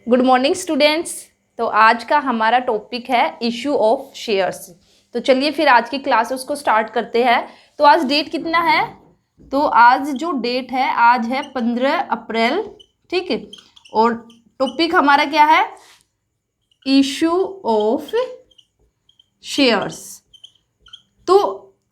Good morning students. तो आज का हमारा टॉपिक है इशू ऑफ शेयर्स। तो चलिए फिर आज की क्लास उसको स्टार्ट करते हैं। तो आज डेट कितना है? तो आज जो डेट है आज है 15 अप्रैल, ठीक है। और टॉपिक हमारा क्या है? Issue of shares. तो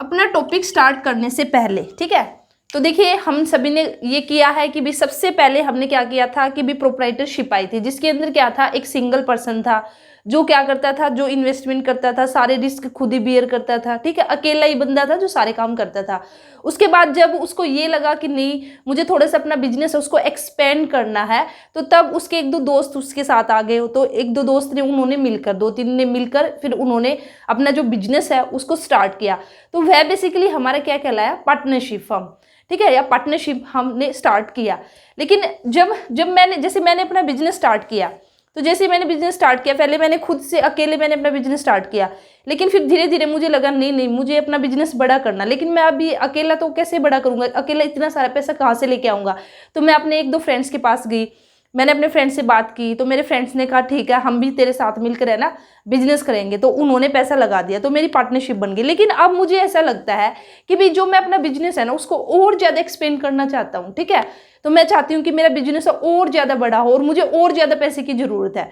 अपना टॉपिक स्टार्ट करने से पहले, ठीक है, तो देखिए हम सभी ने ये किया है कि भी सबसे पहले हमने क्या किया था कि भी प्रोप्राइटरशिप आई थी, जिसके अंदर क्या था, एक सिंगल पर्सन था जो क्या करता था, जो इन्वेस्टमेंट करता था, सारे रिस्क खुद ही बियर करता था, ठीक है। अकेला ही बंदा था जो सारे काम करता था। उसके बाद जब उसको ये लगा कि नहीं, मुझे थोड़ा सा अपना बिजनेस है उसको एक्सपेंड करना है, तो तब उसके एक दो दोस्त उसके साथ आ गए। तो एक दो दोस्त ने, उन्होंने मिलकर, दो तीन ने मिलकर फिर उन्होंने अपना जो बिजनेस है उसको स्टार्ट किया। तो वह बेसिकली हमारा क्या कहलाया? पार्टनरशिप फर्म, ठीक है, या पार्टनरशिप हमने स्टार्ट किया। लेकिन जब मैंने अपना बिजनेस स्टार्ट किया, तो जैसे मैंने बिजनेस स्टार्ट किया, पहले मैंने खुद से अकेले मैंने अपना बिजनेस स्टार्ट किया, लेकिन फिर धीरे धीरे मुझे लगा नहीं मुझे अपना बिजनेस बड़ा करना। लेकिन मैं अभी अकेला तो कैसे बड़ा करूंगा, अकेला इतना सारा पैसा कहाँ से लेके आऊंगा? तो मैं अपने एक दो फ्रेंड्स के पास गई, मैंने अपने फ्रेंड से बात की, तो मेरे फ्रेंड्स ने कहा ठीक है हम भी तेरे साथ मिलकर है ना बिजनेस करेंगे। तो उन्होंने पैसा लगा दिया, तो मेरी पार्टनरशिप बन गई। लेकिन अब मुझे ऐसा लगता है कि भाई जो मैं अपना बिजनेस है ना उसको और ज़्यादा एक्सपेंड करना चाहता हूँ, ठीक है। तो मैं चाहती हूँ कि मेरा बिजनेस और ज़्यादा बड़ा हो और मुझे और ज़्यादा पैसे की ज़रूरत है,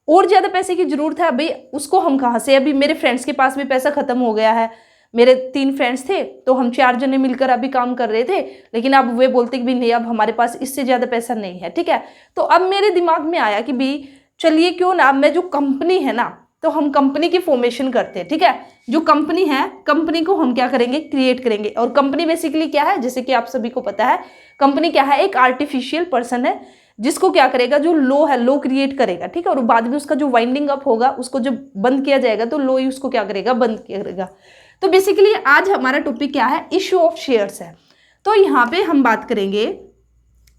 और ज़्यादा पैसे की ज़रूरत है। भाई उसको हम कहाँ से? अभी मेरे फ्रेंड्स के पास भी पैसा ख़त्म हो गया है। मेरे 3 फ्रेंड्स थे, तो हम 4 जने मिलकर अभी काम कर रहे थे, लेकिन अब वे बोलते कि भी नहीं, अब हमारे पास इससे ज़्यादा पैसा नहीं है, ठीक है। तो अब मेरे दिमाग में आया कि भी चलिए क्यों ना मैं जो कंपनी है ना, तो हम कंपनी की फॉर्मेशन करते हैं, ठीक है। जो कंपनी है, कंपनी को हम क्या करेंगे? क्रिएट करेंगे। और कंपनी बेसिकली क्या है, जैसे कि आप सभी को पता है, कंपनी क्या है? एक आर्टिफिशियल पर्सन है जिसको क्या करेगा, जो लो है लो क्रिएट करेगा, ठीक है। और बाद में उसका जो वाइंडिंग अप होगा उसको जब बंद किया जाएगा तो लो ही उसको क्या करेगा? बंद करेगा। तो बेसिकली आज हमारा टॉपिक क्या है? इशू ऑफ शेयर्स है। तो यहाँ पे हम बात करेंगे,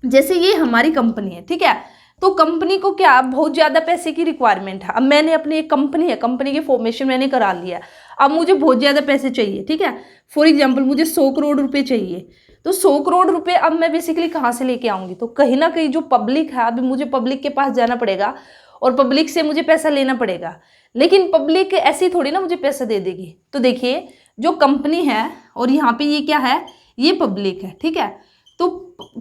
जैसे ये हमारी कंपनी है, ठीक है। तो कंपनी को क्या बहुत ज़्यादा पैसे की रिक्वायरमेंट है। अब मैंने अपनी एक कंपनी है, कंपनी की फॉर्मेशन मैंने करा लिया, अब मुझे बहुत ज़्यादा पैसे चाहिए, ठीक है। फॉर एग्जाम्पल मुझे 100 करोड़ रुपए चाहिए। तो 100 करोड़ रुपए अब मैं बेसिकली कहाँ से लेके आऊँगी? तो कहीं ना कहीं जो पब्लिक है, अभी मुझे पब्लिक के पास जाना पड़ेगा और पब्लिक से मुझे पैसा लेना पड़ेगा। लेकिन पब्लिक ऐसी थोड़ी ना मुझे पैसा दे देगी। तो देखिए जो कंपनी है, और यहाँ पे ये क्या है? ये पब्लिक है, ठीक है। तो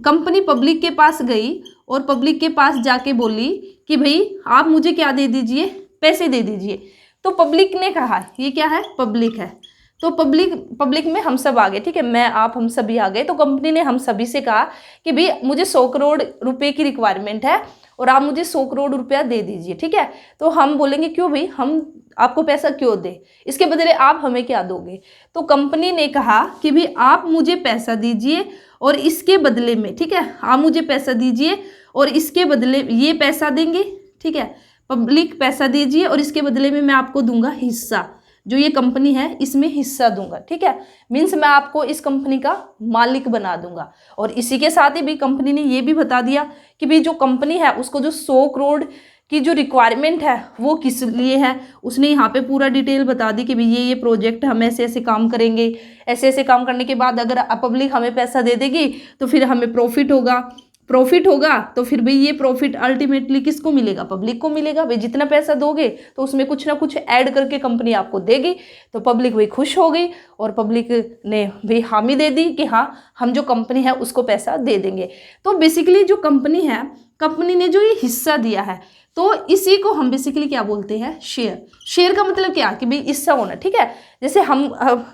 कंपनी पब्लिक के पास गई और पब्लिक के पास जाके बोली कि भाई आप मुझे क्या दे दीजिए? पैसे दे दीजिए। तो पब्लिक ने कहा, ये क्या है? पब्लिक है। तो पब्लिक में हम सब आ गए, ठीक है, मैं आप हम सभी आ गए। तो कंपनी ने हम सभी से कहा कि भाई मुझे 100 करोड़ रुपए की रिक्वायरमेंट है और आप मुझे 100 करोड़ रुपया दे दीजिए, ठीक है। तो हम बोलेंगे क्यों भाई, हम आपको पैसा क्यों दे, इसके बदले आप हमें क्या दोगे? तो कंपनी ने कहा कि भाई आप मुझे पैसा दीजिए और इसके बदले में, ठीक है, आप मुझे पैसा दीजिए और इसके बदले ये पैसा देंगे, ठीक है। पब्लिक पैसा दीजिए और इसके बदले में मैं आपको दूंगा हिस्सा, जो ये कंपनी है इसमें हिस्सा दूंगा, ठीक है। मीन्स मैं आपको इस कंपनी का मालिक बना दूंगा। और इसी के साथ ही भी कंपनी ने ये भी बता दिया कि भाई जो कंपनी है उसको जो 100 करोड़ की जो रिक्वायरमेंट है वो किस लिए है। उसने यहाँ पे पूरा डिटेल बता दी कि भाई ये प्रोजेक्ट हम ऐसे ऐसे काम करेंगे, ऐसे ऐसे काम करने के बाद अगर पब्लिक हमें पैसा दे देगी तो फिर हमें प्रॉफिट होगा। तो फिर भाई ये प्रॉफिट अल्टीमेटली किसको मिलेगा? पब्लिक को मिलेगा। भाई जितना पैसा दोगे तो उसमें कुछ ना कुछ ऐड करके कंपनी आपको देगी। तो पब्लिक भाई खुश हो गई और पब्लिक ने भाई हामी दे दी कि हाँ हम जो कंपनी है उसको पैसा दे देंगे। तो बेसिकली जो कंपनी है, कंपनी ने जो ये हिस्सा दिया है, तो इसी को हम बेसिकली क्या बोलते हैं? शेयर का मतलब क्या कि भाई हिस्सा होना, ठीक है। जैसे हम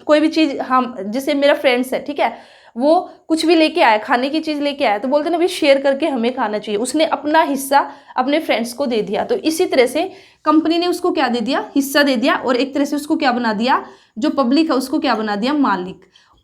कोई भी चीज़, हम जैसे मेरा फ्रेंड्स है, ठीक है, वो कुछ भी लेके आया, खाने की चीज़ लेके आया, तो बोलते ना भाई शेयर करके हमें खाना चाहिए। उसने अपना हिस्सा अपने फ्रेंड्स को दे दिया। तो इसी तरह से कंपनी ने उसको क्या दे दिया? हिस्सा दे दिया। और एक तरह से उसको क्या बना दिया? जो पब्लिक है उसको क्या बना दिया?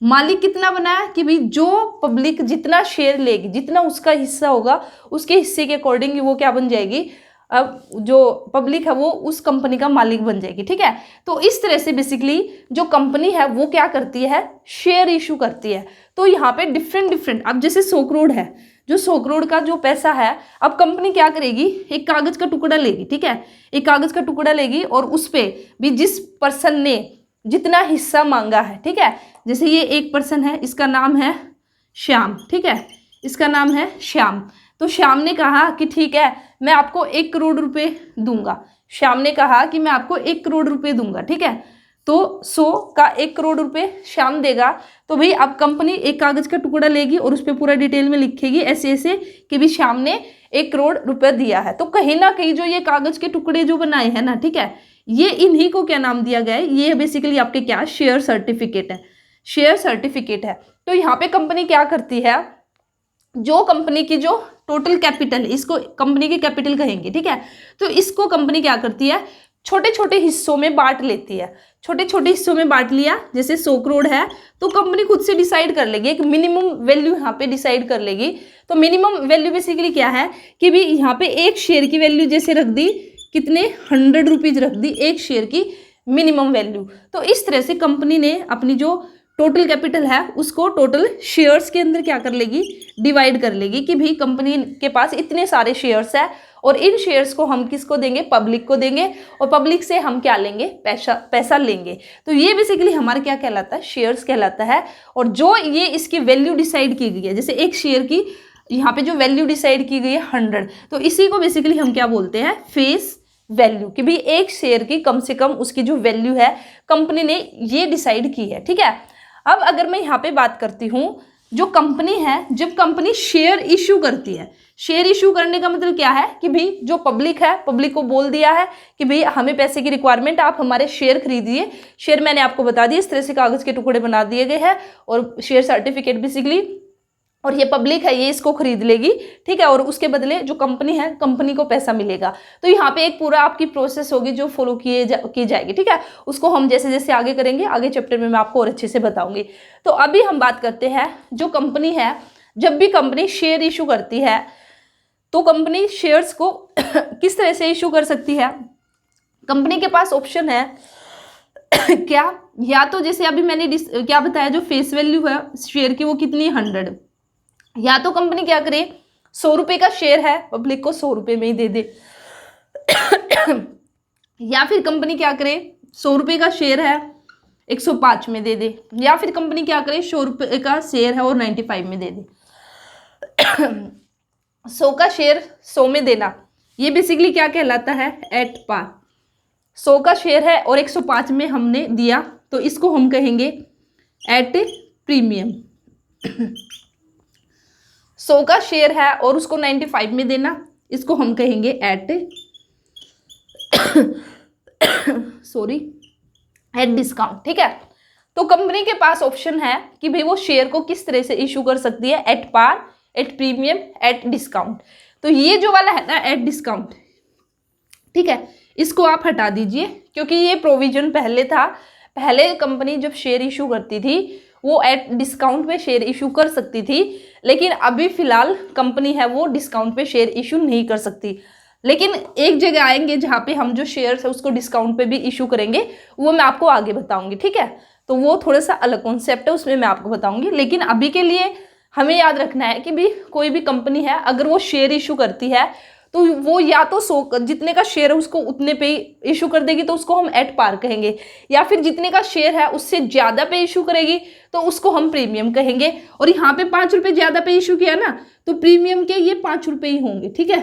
मालिक कितना बनाया कि भाई जो पब्लिक जितना शेयर लेगी, जितना उसका हिस्सा होगा, उसके हिस्से के अकॉर्डिंग वो क्या बन जाएगी? अब जो पब्लिक है वो उस कंपनी का मालिक बन जाएगी, ठीक है। तो इस तरह से बेसिकली जो कंपनी है वो क्या करती है? शेयर इशू करती है। तो यहाँ पे डिफरेंट, अब जैसे 100 करोड़ है, जो 100 करोड़ का जो पैसा है, अब कंपनी क्या करेगी? एक कागज का टुकड़ा लेगी, ठीक है, एक कागज का टुकड़ा लेगी और उस पर भी जिस पर्सन ने जितना हिस्सा मांगा है, ठीक है, जैसे ये एक पर्सन है, इसका नाम है श्याम, ठीक है, इसका नाम है श्याम। तो श्याम ने कहा कि ठीक है मैं आपको 1 करोड़ रुपए दूंगा। श्याम ने कहा कि मैं आपको 1 करोड़ रुपए दूंगा, ठीक है। तो 100 का 1 करोड़ रुपए श्याम देगा। तो भाई अब कंपनी एक कागज का टुकड़ा लेगी और उस पर पूरा डिटेल में लिखेगी ऐसे ऐसे कि भी श्याम ने 1 करोड़ रुपए दिया है। तो कहीं ना कहीं जो ये कागज के टुकड़े जो बनाए हैं ना, ठीक है, ये इन्हीं को क्या नाम दिया गया है, ये बेसिकली आपके क्या शेयर सर्टिफिकेट है, शेयर सर्टिफिकेट है। तो यहाँ पे कंपनी क्या करती है, जो कंपनी की जो टोटल कैपिटल है, इसको कंपनी की कैपिटल कहेंगे, ठीक है। तो इसको कंपनी क्या करती है, छोटे छोटे हिस्सों में बांट लेती है। छोटे छोटे हिस्सों में बांट लिया, जैसे 100 करोड़ है तो कंपनी खुद से डिसाइड कर लेगी, एक मिनिमम वैल्यू यहाँ पे डिसाइड कर लेगी। तो मिनिमम वैल्यू बेसिकली क्या है कि भी यहाँ पे एक शेयर की वैल्यू जैसे रख दी, कितने 100 रुपीज रख दी एक शेयर की मिनिमम वैल्यू। तो इस तरह से कंपनी ने अपनी जो टोटल कैपिटल है उसको टोटल शेयर्स के अंदर क्या कर लेगी, डिवाइड कर लेगी कि भाई कंपनी के पास इतने सारे शेयर्स है और इन शेयर्स को हम किसको देंगे, पब्लिक को देंगे, और पब्लिक से हम क्या लेंगे, पैसा लेंगे। तो ये बेसिकली हमारा क्या कहलाता है, शेयर्स कहलाता है। और जो ये इसकी वैल्यू डिसाइड की गई है, जैसे एक शेयर की यहाँ पे जो वैल्यू डिसाइड की गई है 100, तो इसी को बेसिकली हम क्या बोलते हैं, फेस वैल्यू, कि भाई एक शेयर की कम से कम उसकी जो वैल्यू है कंपनी ने ये डिसाइड की है, ठीक है। अब अगर मैं यहाँ पे बात करती हूँ, जो कंपनी है, जब कंपनी शेयर इश्यू करती है, शेयर इश्यू करने का मतलब क्या है कि भाई जो पब्लिक है, पब्लिक को बोल दिया है कि भाई हमें पैसे की रिक्वायरमेंट, आप हमारे शेयर खरीदिए। शेयर मैंने आपको बता दिया, इस तरह से कागज के टुकड़े बना दिए गए हैं और शेयर सर्टिफिकेट बेसिकली, और ये पब्लिक है ये इसको खरीद लेगी, ठीक है, और उसके बदले जो कंपनी है, कंपनी को पैसा मिलेगा। तो यहाँ पे एक पूरा आपकी प्रोसेस होगी जो फॉलो की जाएगी, ठीक है। उसको हम जैसे जैसे आगे करेंगे, आगे चैप्टर में मैं आपको और अच्छे से बताऊंगी। तो अभी हम बात करते हैं, जो कंपनी है, जब भी कंपनी शेयर इशू करती है तो कंपनी शेयर्स को किस तरह से इशू कर सकती है। कंपनी के पास ऑप्शन है क्या, या तो जैसे अभी मैंने क्या बताया, जो फेस वैल्यू है शेयर की वो कितनी 100, या तो कंपनी क्या करे, 100 रुपए का शेयर है, पब्लिक को 100 रुपए में ही दे दे या फिर कंपनी क्या करे, 100 रुपए का शेयर है 105 में दे दे, या फिर कंपनी क्या करे, 100 रुपए का शेयर है और 95 में दे दे 100 का शेयर 100 में देना, ये बेसिकली क्या कहलाता है, एट पार। 100 का शेयर है और 105 में हमने दिया, तो इसको हम कहेंगे एट प्रीमियम। 100 का शेयर है और उसको 95 में देना, इसको हम कहेंगे एट एट डिस्काउंट, ठीक है। तो कंपनी के पास ऑप्शन है कि भाई वो शेयर को किस तरह से इशू कर सकती है, at par, at premium, at discount. तो ये जो वाला है ना एट डिस्काउंट, ठीक है, इसको आप हटा दीजिए क्योंकि ये प्रोविजन पहले था। पहले कंपनी जब शेयर इशू करती थी वो एट डिस्काउंट पे शेयर इशू कर सकती थी, लेकिन अभी फिलहाल कंपनी है वो डिस्काउंट पे शेयर इशू नहीं कर सकती। लेकिन एक जगह आएंगे जहाँ पे हम जो शेयर्स है उसको डिस्काउंट पे भी इशू करेंगे, वो मैं आपको आगे बताऊंगी, ठीक है। तो वो थोड़ा सा अलग कॉन्सेप्ट है, उसमें मैं आपको बताऊंगी। लेकिन अभी के लिए हमें याद रखना है कि भी कोई भी कंपनी है अगर वो शेयर इशू करती है तो वो या तो 100 जितने का शेयर है उसको उतने पे इशू कर देगी, तो उसको हम एट पार कहेंगे, या फिर जितने का शेयर है उससे ज़्यादा पे इशू करेगी तो उसको हम प्रीमियम कहेंगे। और यहाँ पे 5 रुपये ज़्यादा पे इशू किया ना, तो प्रीमियम के ये 5 रुपये ही होंगे, ठीक है।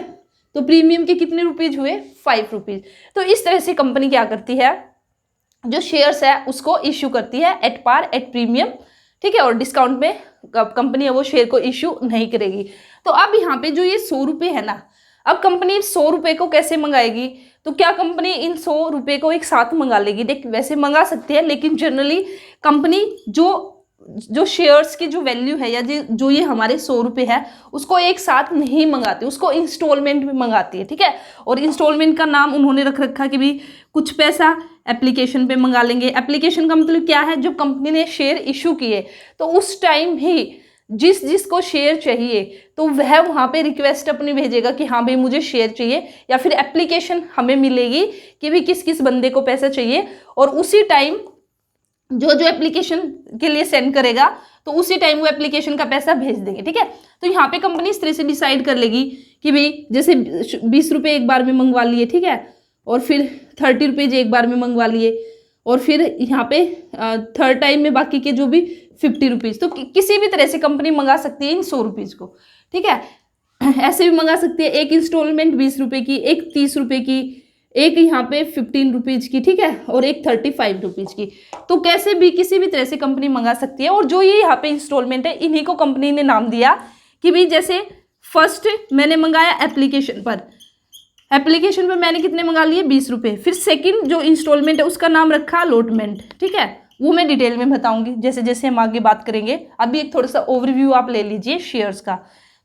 तो प्रीमियम के कितने रुपीज़ हुए, 5 रुपीज़। तो इस तरह से कंपनी क्या करती है, जो शेयर्स है उसको इशू करती है एट पार, एट प्रीमियम, ठीक है। और डिस्काउंट में कंपनी है वो शेयर को इशू नहीं करेगी। तो अब यहाँ पे जो ये 100 रुपये है ना, अब कंपनी 100 रुपये को कैसे मंगाएगी, तो क्या कंपनी इन 100 रुपये को एक साथ मंगा लेगी, देख वैसे मंगा सकती है, लेकिन जनरली कंपनी जो शेयर्स की जो वैल्यू है या जो ये हमारे 100 रुपये है उसको एक साथ नहीं मंगाती, उसको इंस्टॉलमेंट में मंगाती है, ठीक है। और इंस्टॉलमेंट का नाम उन्होंने रख रखा कि भी कुछ पैसा एप्लीकेशन पे मंगा लेंगे। एप्लीकेशन का मतलब क्या है, जो कंपनी ने शेयर इशू किए तो उस टाइम ही जिसको शेयर चाहिए तो वह वहाँ पे रिक्वेस्ट अपनी भेजेगा कि हाँ भाई मुझे शेयर चाहिए, या फिर एप्लीकेशन हमें मिलेगी कि भाई किस किस बंदे को पैसा चाहिए, और उसी टाइम जो एप्लीकेशन के लिए सेंड करेगा तो उसी टाइम वो एप्लीकेशन का पैसा भेज देंगे, ठीक है। तो यहाँ पे कंपनी इस तरह से डिसाइड कर लेगी कि भाई जैसे 20 रुपये एक बार में मंगवा लिए, ठीक है, और फिर 30 रुपीज़ एक बार में मंगवा लिए, और फिर यहाँ पे थर्ड टाइम में बाकी के जो भी 50 रुपीज़। तो किसी भी तरह से कंपनी मंगा सकती है इन 100 रुपीज़ को, ठीक है। ऐसे भी मंगा सकते हैं, एक इंस्टॉलमेंट 20 रुपये की, एक 30 रुपये की, एक यहाँ पे 15 रुपीज़ की, ठीक है, और एक 35 रुपीज़ की। तो कैसे भी किसी भी तरह से कंपनी मंगा सकती है। और जो ये यहाँ पे इंस्टॉलमेंट है, इन्हीं को कंपनी ने नाम दिया कि भाई जैसे फर्स्ट मैंने मंगाया एप्लीकेशन पर मैंने कितने मंगा लिए 20 रुपये। फिर सेकंड जो इंस्टॉलमेंट है उसका नाम रखा अलॉटमेंट, ठीक है, वो मैं डिटेल में बताऊंगी जैसे जैसे हम आगे बात करेंगे। अभी एक थोड़ा सा ओवरव्यू आप ले लीजिए शेयर्स का।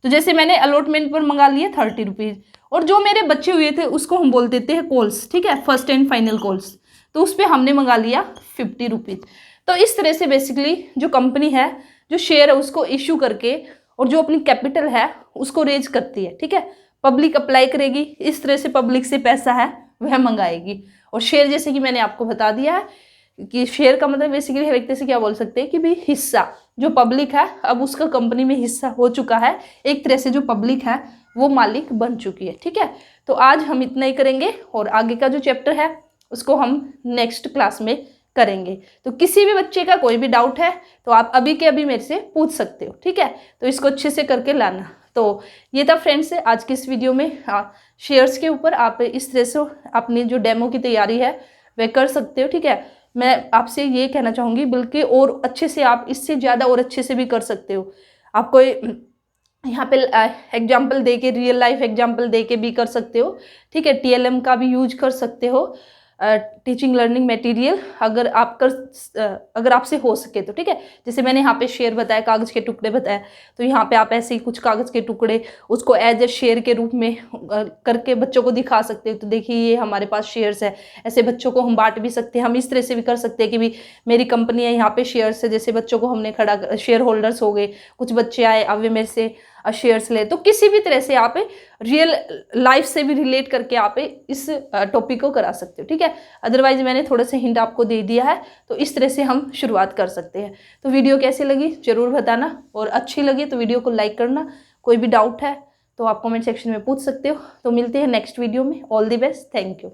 तो जैसे मैंने अलॉटमेंट पर मंगा लिए 30 रुपीज़, और जो मेरे बच्चे हुए थे उसको हम बोल देते हैं कॉल्स, ठीक है, फर्स्ट एंड फाइनल कॉल्स, तो उस पर हमने मंगा लिया 50 रुपीज़। तो इस तरह से बेसिकली जो कंपनी है जो शेयर है उसको इशू करके और जो अपनी कैपिटल है उसको रेज करती है, ठीक है, पब्लिक अप्लाई करेगी, इस तरह से पब्लिक से पैसा है वह मंगाएगी। और शेयर जैसे कि मैंने आपको बता दिया है कि शेयर का मतलब बेसिकली एक तरह से क्या बोल सकते हैं कि भाई हिस्सा, जो पब्लिक है अब उसका कंपनी में हिस्सा हो चुका है, एक तरह से जो पब्लिक है वो मालिक बन चुकी है, ठीक है। तो आज हम इतना ही करेंगे और आगे का जो चैप्टर है उसको हम नेक्स्ट क्लास में करेंगे। तो किसी भी बच्चे का कोई भी डाउट है तो आप अभी के अभी मेरे से पूछ सकते हो, ठीक है, तो इसको अच्छे से करके लाना। तो ये था फ्रेंड्स आज की इस वीडियो में शेयर्स के ऊपर। आप इस तरह से अपनी जो डेमो की तैयारी है वह कर सकते हो, ठीक है। मैं आपसे ये कहना चाहूँगी बल्कि और अच्छे से आप इससे ज़्यादा और अच्छे से भी कर सकते हो। आप कोई यहाँ पे एग्जाम्पल दे के, रियल लाइफ एग्जाम्पल दे के भी कर सकते हो, ठीक है, TLM का भी यूज कर सकते हो, टीचिंग लर्निंग मटेरियल, अगर आपसे हो सके तो, ठीक है। जैसे मैंने यहाँ पे शेयर बताया, कागज़ के टुकड़े बताया, तो यहाँ पे आप ऐसे ही कुछ कागज़ के टुकड़े उसको एज ए शेयर के रूप में करके बच्चों को दिखा सकते हो। तो देखिए ये हमारे पास शेयर्स है, ऐसे बच्चों को हम बांट भी सकते हैं। हम इस तरह से भी कर सकते हैं कि भी मेरी कंपनी है, यहाँ पे शेयर्स है, जैसे बच्चों को हमने खड़ा, शेयर होल्डर्स हो गए, कुछ बच्चे आए अब वे मेरे से शेयर्स ले। तो किसी भी तरह से आप रियल लाइफ से भी रिलेट करके आप इस टॉपिक को करा सकते हो, ठीक है। अदरवाइज मैंने थोड़ा सा हिंट आपको दे दिया है, तो इस तरह से हम शुरुआत कर सकते हैं। तो वीडियो कैसी लगी जरूर बताना, और अच्छी लगी तो वीडियो को लाइक करना। कोई भी डाउट है तो आप कमेंट सेक्शन में पूछ सकते हो। तो मिलते हैं नेक्स्ट वीडियो में। All the best, thank you.